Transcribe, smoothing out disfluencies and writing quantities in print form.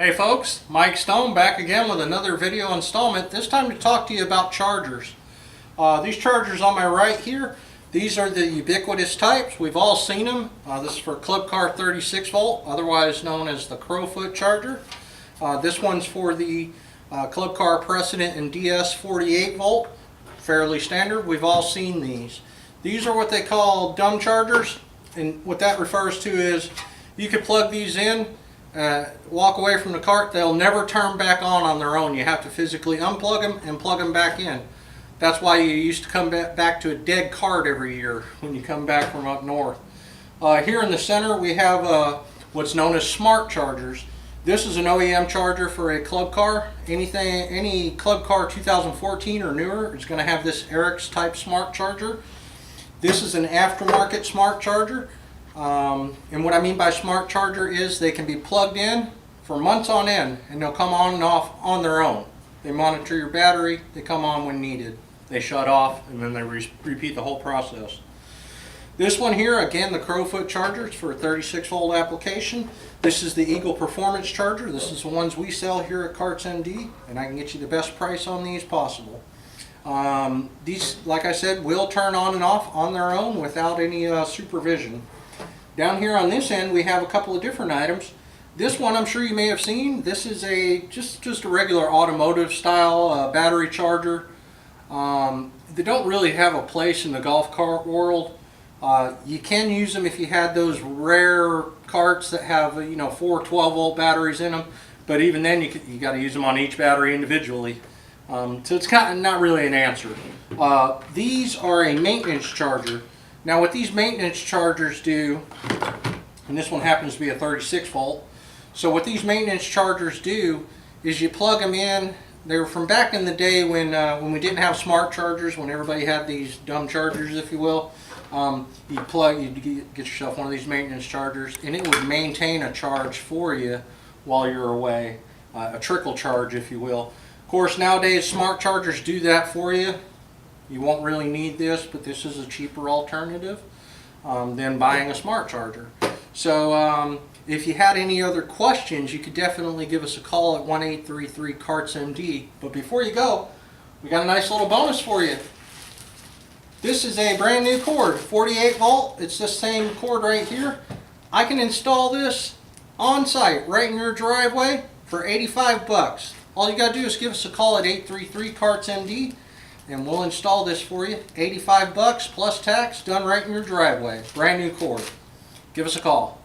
Hey folks, Mike Stone back again with another video installment, this time to talk to you about chargers. These chargers on my right here, these are the ubiquitous types. We've all seen them. This is for Club Car 36 volt, otherwise known as the Crowfoot charger. This one's for the Club Car Precedent and DS 48 volt, fairly standard. We've all seen these. These are what they call dumb chargers, and what that refers to is you could plug these in, walk away from the cart, they'll never turn back on their own. You have to physically unplug them and plug them back in. That's why you used to come back to a dead cart every year when you come back from up north. Here in the center we have what's known as smart chargers. This is an OEM charger for a club car. Any club car 2014 or newer is going to have this Eric's type smart charger. This is an aftermarket smart charger. And what I mean by smart charger is they can be plugged in for months on end and they'll come on and off on their own. They monitor your battery, they come on when needed, they shut off, and then they repeat the whole process. This one here, again, the Crowfoot charger, it's for a 36 volt application. This is the Eagle Performance charger. This is the ones we sell here at CartsMD, and I can get you the best price on these possible. These, like I said, will turn on and off on their own without any supervision. Down here on this end we have a couple of different items. This one I'm sure you may have seen. This is just a regular automotive style battery charger. They don't really have a place in the golf cart world. You can use them if you had those rare carts that have 4 12 volt batteries in them, but even then you got to use them on each battery individually. So it's kind of not really an answer. These are a maintenance charger. Now what these maintenance chargers do, and this one happens to be a 36 volt, so what these maintenance chargers do is you plug them in. They were from back in the day when we didn't have smart chargers, when everybody had these dumb chargers, if you will. You'd get yourself one of these maintenance chargers and it would maintain a charge for you while you're away, a trickle charge, if you will. Of course, nowadays smart chargers do that for you. You won't really need this, but this is a cheaper alternative than buying a smart charger. So if you had any other questions, you could definitely give us a call at 1-833-CARTS-MD. But before you go, we got a nice little bonus for you. This is a brand new cord, 48 volt. It's the same cord right here. I can install this on site right in your driveway for 85 bucks. All you got to do is give us a call at 833-CARTS-MD. And we'll install this for you. 85 bucks plus tax, done right in your driveway. Brand new cord. Give us a call.